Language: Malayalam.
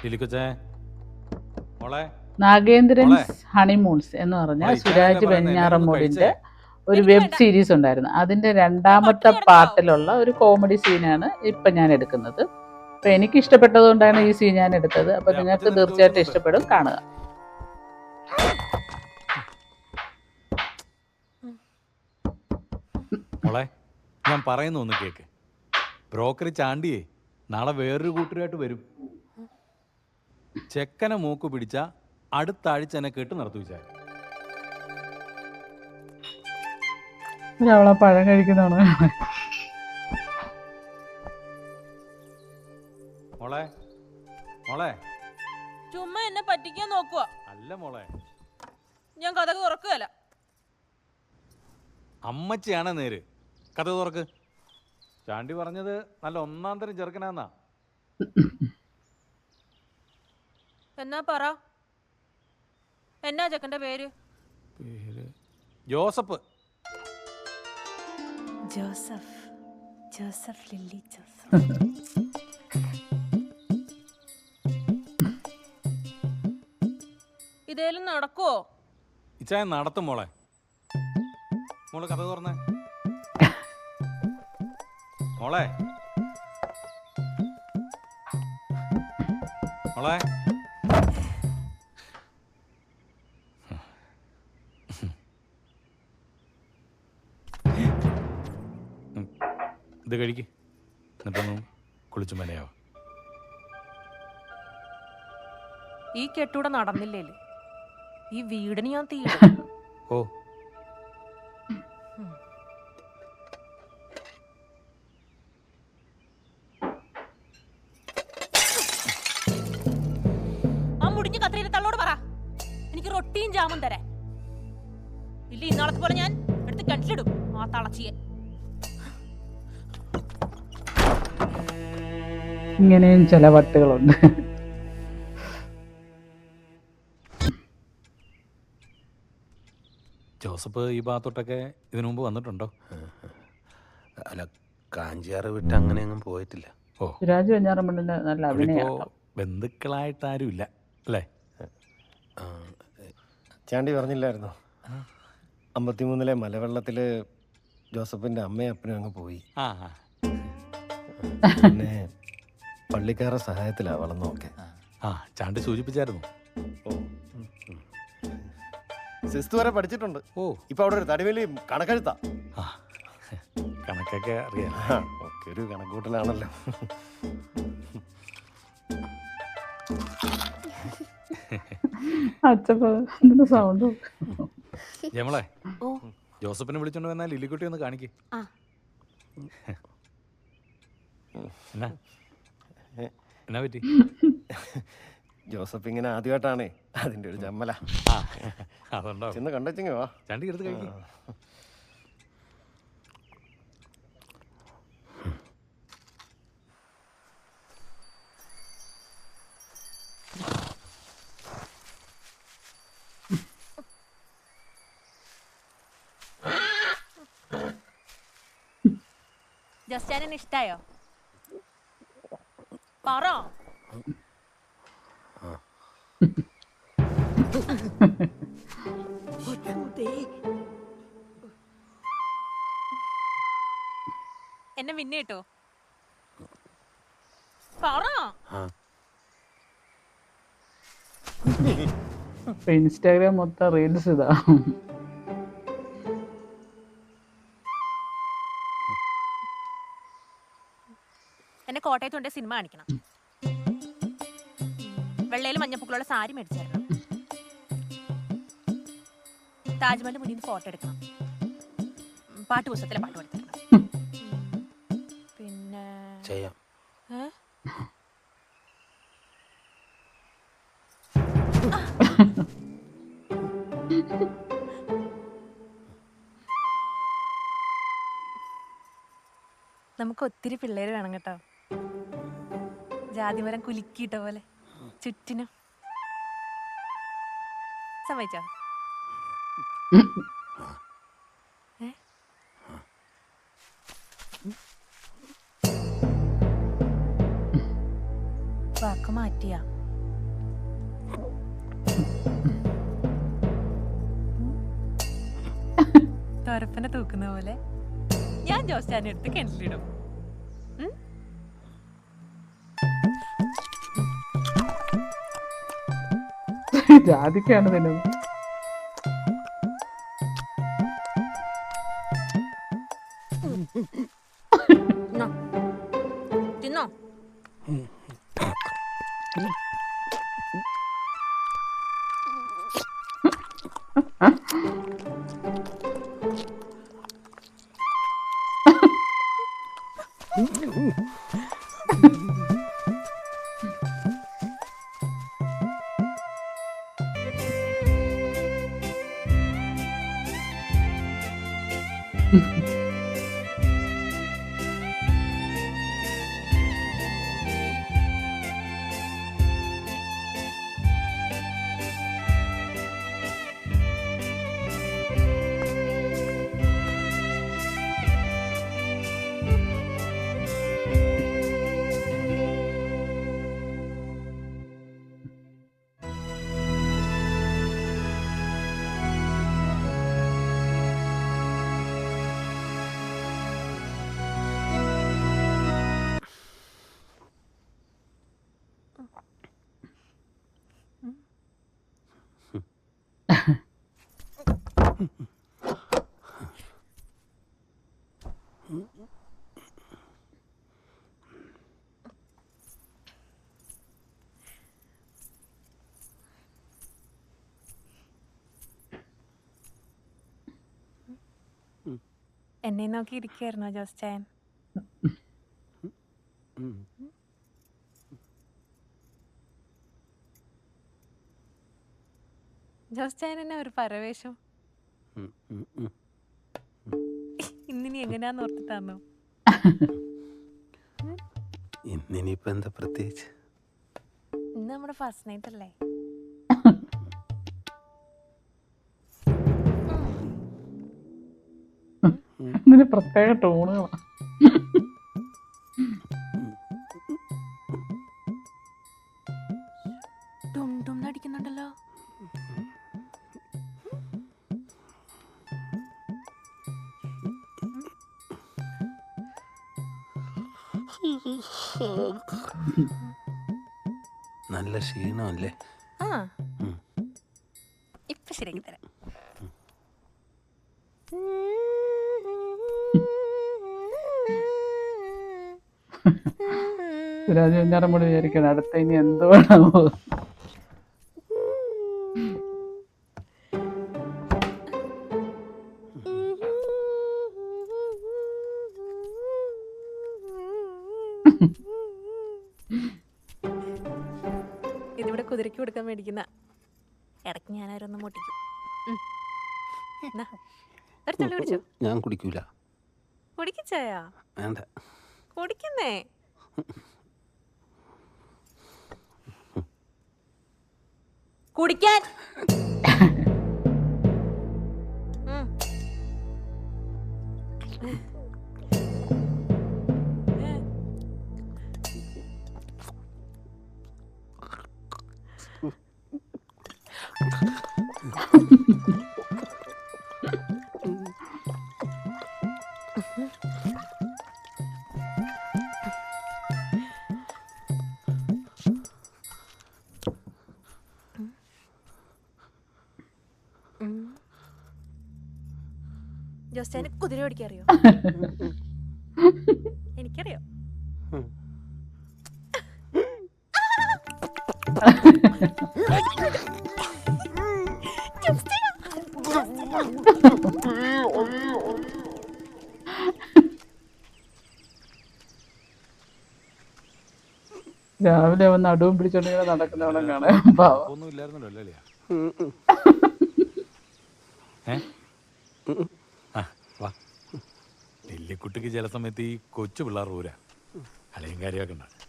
ലിലിക്കൊച്ചേ മോളെ നാഗേന്ദ്രൻസ് ഹണിമൂൺസ് എന്ന് പറഞ്ഞ സുരാജ് വെഞ്ഞാറമ്മൂടിന്റെ ഒരു വെബ് സീരീസ് ഉണ്ടായിരുന്നു. അതിന്റെ രണ്ടാമത്തെ പാർട്ടിലുള്ള ഒരു കോമഡി സീനാണ് ഇപ്പൊ ഞാൻ എടുക്കുന്നത്. അപ്പൊ എനിക്ക് ഇഷ്ടപ്പെട്ടത് കൊണ്ടാണ് ഈ സീൻ ഞാൻ എടുത്തത്. അപ്പൊ നിങ്ങൾക്ക് തീർച്ചയായിട്ടും ഇഷ്ടപ്പെടും, കാണുക. മോളെ ഞാൻ പറയുന്ന ഒന്ന് കേക്ക്. ബ്രോക്കർ ചാണ്ടിയേ നാളെ വേറൊരു കൂട്ടരുമായിട്ട് വരും. ചെക്കനെ മൂക്ക് പിടിച്ച അടുത്ത ആഴ്ച എന്നെ കെട്ട് നടത്തി വെച്ചാൽ അവളെ പഴം കഴിക്കുന്നതാണ്. മോളെ മോളെ ചുമ്മാ എന്നെ പറ്റിക്കാൻ നോക്കുക. അല്ല മോളെ, ഞാൻ കഥ തുറക്കുകയല്ല. അമ്മച്ചിയാണ് നേര്. കഥ തുറക്ക്. ചാണ്ടി പറഞ്ഞത് നല്ല ഒന്നാം തരം ചെറുക്കനാന്നാ. എന്നാ പറ, എന്നാ ചെക്കന്റെ പേര്? Joseph. Joseph Joseph Lily Joseph. ഇതേലും നടക്കുവോ? ഇച്ചായ നടത്തും മോളെ. മോള് കഥ തുറന്നേ. മോളെ മോളെ ഇത് കഴിക്ക്, എന്നിട്ടൊന്നും കുളിച്ചു മനയാവും. ഈ കെട്ടൂടെ നടന്നില്ലേ ഈ വീടിന് ഞാൻ തീ. ഓ ആ മുടിഞ്ഞ കത്രീനെ തള്ളോട് പറ എനിക്ക് റൊട്ടിയും ജാമും തരാൻ. ഇല്ല ഇന്നാളത്തെ പോലെ ഞാൻ എടുത്ത് കണ്ടിലിടും ആ തളച്ചിയെ. ഇങ്ങനെയും ചില വട്ടുകളുണ്ട്. ജോസഫ് ഈ ഭാഗത്തോട്ടൊക്കെ ഇതിനു മുമ്പ് വന്നിട്ടുണ്ടോ? അല്ല, കാഞ്ചിയാറ് വിട്ട് അങ്ങനെ ഒന്നും പോയിട്ടില്ല. ഓ, സുരാജ് വെഞ്ഞാറമ്മൂടിന്റെ നല്ല അഭിനയം. ബന്ധുക്കളായിട്ട് ആരും ഇല്ല അല്ലേ? ചാണ്ടി പറഞ്ഞില്ലായിരുന്നോ 53 മലവെള്ളത്തില് ജോസഫിന്റെ അമ്മയും അപ്പനും അങ്ങ് പോയി. പിന്നെ പള്ളിക്കാരുടെ സഹായത്തിലാ വളർന്നൊക്കെ. ചാണ്ടി സൂചിപ്പിച്ചായിരുന്നു. സിസ്തു വരെ പഠിച്ചിട്ടുണ്ട്. ഓ, ഇപ്പൊ അവിടെ ഒരു തടിവേലി കണക്കെഴുത്താ. കണക്കൊക്കെ അറിയാം. ഒക്കെ ഒരു കണക്കൂട്ടലാണല്ലോ. സൗണ്ട് ജമളെ, ജോസഫിനെ വിളിച്ചോണ്ട് വന്നാൽ ലില്ലിക്കുട്ടി ഒന്ന് കാണിക്ക്. എന്നാ പറ്റി? ജോസഫ് ഇങ്ങനെ ആദ്യമായിട്ടാണേ, അതിന്റെ ഒരു ചമ്മല. അതുണ്ടോ? ചെന്ന് കണ്ടെച്ചെങ്കി വാ, ചാണ്ടി എടുത്ത് കഴിക്കും. ജസ്റ്റാനെ ഇഷ്ടായോ? പറ. എന്നെ പിന്നെ കിട്ടോ? പറ. ഇൻസ്റ്റാഗ്രാം മൊത്തം റീൽസ് ഇതാ. എന്നെ കോട്ടയത്തുണ്ട് സിനിമ കാണിക്കണം. വെള്ളയിൽ മഞ്ഞപ്പൂക്കളുള്ള സാരി മേടിച്ചായിരുന്നു. താജ്മഹലിന്റെ മുന്നിൽ നിന്ന് ഫോട്ടോ എടുക്കണം. പാട്ട് പുസ്തകത്തിലെ പാട്ട് പഠിക്കണം. പിന്നെ ചെയ്യാം. നമുക്ക് ഒത്തിരി പിള്ളേര് വേണം കേട്ടോ. ജാതിമരം കുലുക്കിയിട്ട പോലെ ചുറ്റിനും. സമ്മതിച്ചോ? വാക്ക് മാറ്റിയാ തൊരപ്പനെ തൂക്കുന്ന പോലെ ഞാൻ ജോസ്റ്റാനെ എടുത്ത് കിണറ്റിലിടും. ജാതിക്കാണ് തിന്നുന്നത്. തിന്നോ? എന്നെ നോക്കി ഇരിക്കായിരുന്നോ ജോസ്റ്റാൻ? ജോസ്റ്റാൻ എന്നെ ഒരു പരവേശം. ഇന്നിനി എങ്ങനെയാന്ന് ഓർത്തിട്ടാന്നോ? ഇന്നിനിയിപ്പോ എന്താ പ്രത്യേകിച്ച്? ഇന്ന് നമ്മുടെ ഫസ്റ്റ് നൈറ്റ് അല്ലേ? ഇതിന് പ്രത്യേക ടൂണുകളാണ്. ഡും ഡും അടിക്കുന്നുണ്ടല്ലോ. നല്ല ക്ഷീണമല്ലേ? ആ ഇപ്പൊ ശരിയാക്കി തരാം. സുരാജ് വെഞ്ഞാറമ്മൂട് വിചാരിക്കണം അടുത്ത ഇനി എന്ത് വേണമോ. ഇതിവിടെ കുതിരയ്ക്ക് കൊടുക്കാൻ മേടിക്കുന്ന ഇടയ്ക്ക് ഞാനാരൊന്ന് മുട്ടിക്കും. കുടിച്ചോ? ഞാൻ കുടിക്കൂല. കുടിക്കിച്ചായാ? വേണ്ട. കുടിക്കുന്നേ. കുടിക്കാൻ ജോസ്റ്റാന് കുതിര ഓടിക്കാൻ അറിയോ? എനിക്കറിയോ. രാവിലെ വന്ന് നടുവും പിടിച്ചോണ്ടിങ്ങനെ നടക്കുന്നവളെ കാണാൻ പാവം. ഒന്നും ഇല്ലായിരുന്നല്ലോ അല്ലേ? ലില്ലിക്കുട്ടിക്ക് ചില സമയത്ത് ഈ കൊച്ചു പിള്ളേർ ഊരാ അളയും കാര്യമൊക്കെ ഉണ്ടാകും.